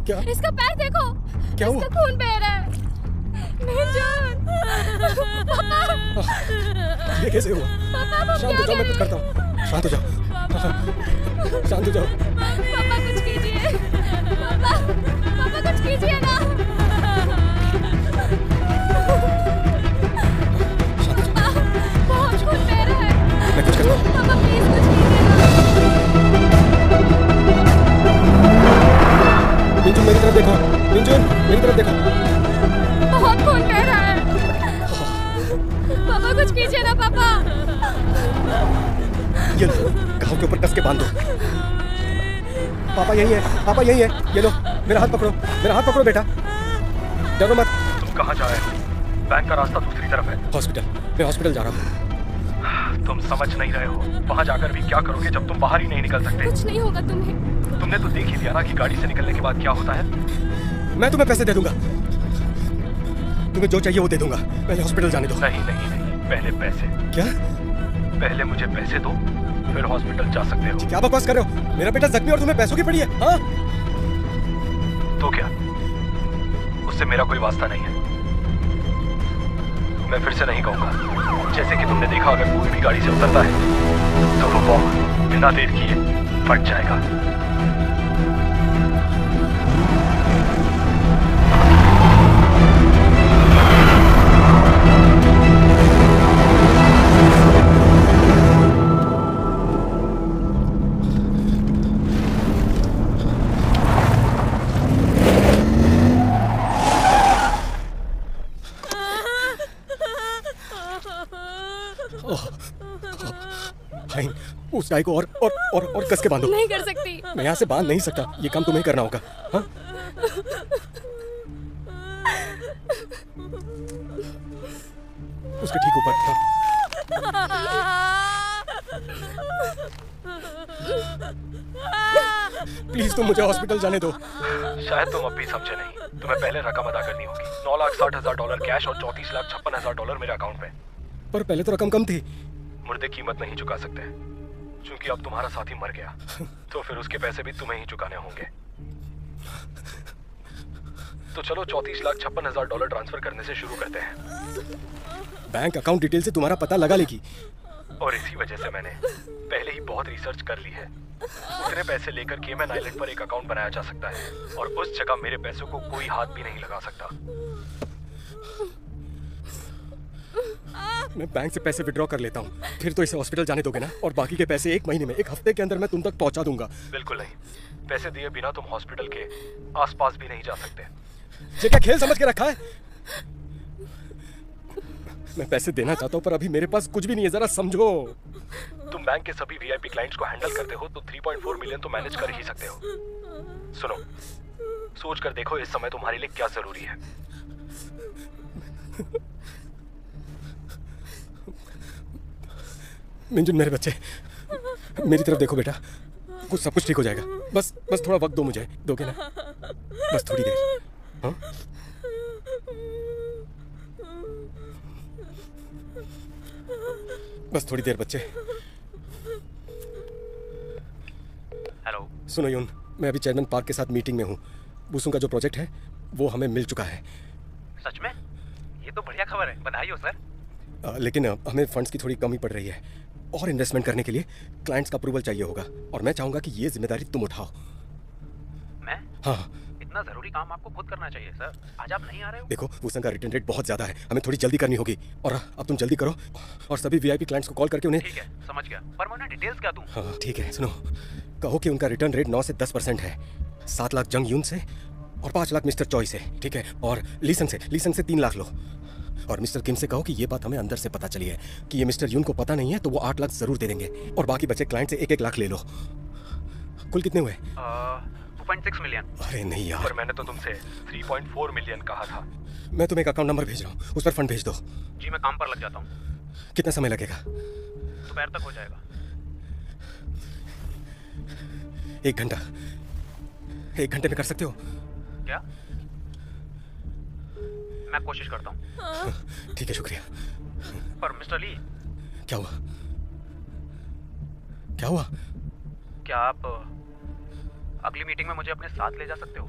क्या? इसका पैर देखो, क्या हुआ? इसका खून बह रहा है। मिंजुन, पापा। ये कैसे हुआ? पापा शांत हो जाओ, मैं कुछ करता हूँ। शांत हो जाओ, शांत हो जाओ। पापा कुछ कीजिए, पापा, पापा कुछ कीजिए ना। पापा, बहुत खून बह रहा है। मैं कुछ करता हूँ। पापा प्लीज कुछ कीजिए ना। मिंजुन मेरी तरफ देखो, मिंजुन मेरी तरफ देखो। बहुत खून बह रहा है। पापा कुछ कीजिए ना पापा। ये लो, घाव के ऊपर कस के बांध दो। पापा यही है, पापा यही है। ये लो, मेरा हाथ पकड़ो, मेरा हाथ पकड़ो बेटा, डरो मत। तुम कहाँ जा रहे हो? बैंक का रास्ता दूसरी तरफ है। हॉस्पिटल, मैं हॉस्पिटल जा रहा हूँ। तुम समझ नहीं रहे हो, वहाँ जाकर भी क्या करोगे जब तुम बाहर ही नहीं निकल सकते? कुछ नहीं होगा तुम्हें। तुमने तो देख ही लिया ना कि गाड़ी से निकलने के बाद क्या होता है। मैं तुम्हें पैसे दे दूंगा, तुम्हें जो चाहिए वो दे दूंगा। पहले हॉस्पिटल जाने दो। नहीं नहीं नहीं, पहले पैसे। क्या? पहले मुझे पैसे दो, फिर हॉस्पिटल जा सकते हो। क्या बकवास कर रहे हो? मेरा बेटा जख्मी और तुम्हें पैसों की पड़ी है? हाँ? तो क्या, उससे मेरा कोई वास्ता नहीं है। मैं फिर से नहीं कहूंगा, जैसे कि तुमने देखा, अगर कोई भी गाड़ी से उतरता है तो वो बॉम्ब बिना देर किए फट जाएगा। उस गाय को और कस के बांधो। नहीं कर सकती। मैं यहाँ से बांध नहीं सकता, ये काम तुम्हें करना होगा। हाँ? उसके ठीक ऊपर। हाँ। प्लीज तुम मुझे हॉस्पिटल जाने दो। शायद तुम अब भी समझे नहीं, तुम्हें पहले रकम अदा करनी होगी। $9,60,000 कैश और $34,56,000 मेरे अकाउंट में। पर पहले तो रकम कम थी। मुर्दे कीमत नहीं चुका सकते, क्योंकि अब तुम्हारा साथी मर गया, तो फिर उसके पैसे भी तुम्हें ही चुकाने होंगे। तो चलो $34,56,000 ट्रांसफर करने से शुरू करते हैं। बैंक अकाउंट डिटेल से तुम्हारा पता लगा लेगी। और इसी वजह से मैंने पहले ही बहुत रिसर्च कर ली है। उतने पैसे लेकर केमैन आइलैंड पर एक अकाउंट बनाया जा सकता है, और उस जगह मेरे पैसों को कोई हाथ भी नहीं लगा सकता। मैं बैंक से पैसे विड्रॉ कर लेता हूँ, फिर तो इसे हॉस्पिटल जाने दोगे ना? और बाकी के पैसे 1 महीने में, 1 हफ्ते के अंदर मैं तुम तक पहुँचा दूंगा। बिल्कुल नहीं, पैसे दिए बिना तुम हॉस्पिटल के आसपास भी नहीं जा सकते। ये क्या खेल समझ के रखा है? मैं पैसे देना चाहता हूँ, पर अभी मेरे पास कुछ भी नहीं है, जरा समझो। तुम बैंक के सभी वीआईपी क्लाइंट्स को हैंडल करते हो, तो 3.4 मिलियन तो मैनेज कर ही सकते हो। सुनो, सोच कर देखो इस समय तुम्हारे लिए क्या जरूरी है। मिंजुन मेरे बच्चे, मेरी तरफ देखो बेटा, सब कुछ ठीक हो जाएगा। बस थोड़ा वक्त दो मुझे, दोगे ना? बस थोड़ी देर। हाँ? बस थोड़ी देर बच्चे। हेलो। सुनो यून, मैं अभी चेयरमैन पार्क के साथ मीटिंग में हूँ। बूसों का जो प्रोजेक्ट है वो हमें मिल चुका है। सच में? ये तो बढ़िया खबर है, बधाई हो सर। लेकिन हमें फंड्स की थोड़ी कमी पड़ रही है, और इन्वेस्टमेंट करने के लिए क्लाइंट्स का अप्रूवल चाहिए होगा, और मैं चाहूंगा कि ये जिम्मेदारी तुम उठाओ। मैं? हाँ। इतना जरूरी काम आपको खुद करना चाहिए सर, आज आप नहीं आ रहे हो। देखो, बूसन का रिटर्न रेट बहुत ज्यादा है, हमें थोड़ी जल्दी करनी होगी, और अब तुम जल्दी करो और सभी वीआईपी क्लाइंट्स को कॉल करके उन्हें। ठीक है, समझ गया, पर मैं उन्हें डिटेल्स क्या दूं? हाँ ठीक है, सुनो, कहो कि उनका रिटर्न रेट 9 से 10% है, 7 लाख जंग यून से और 5 लाख मिस्टर चॉय से, ठीक है? और लीसंग से 3 लाख लो, और मिस्टर किम से कहो कि ये बात हमें अंदर से पता चली है कि ये मिस्टर यून को पता नहीं है, तो वो 8 लाख जरूर दे देंगे, और बाकी बचे क्लाइंट से 1-1 लाख ले लो। कुल कितने हुए? 2.6 मिलियन। अरे नहीं यार, पर मैंने तो तुमसे 3.4 मिलियन कहा था। मैं तुम्हें एक अकाउंट नंबर भेज रहा हूँ, उस पर फंड भेज दो। जी मैं काम पर लग जाता हूँ। कितना समय लगेगा? दोपहर तक हो जाएगा। 1 घंटा? 1 घंटे में कर सकते हो क्या? मैं कोशिश करता हूँ। ठीक है, शुक्रिया। पर मिस्टर ली। क्या हुआ? क्या हुआ? क्या आप अगली मीटिंग में मुझे अपने साथ ले जा सकते हो?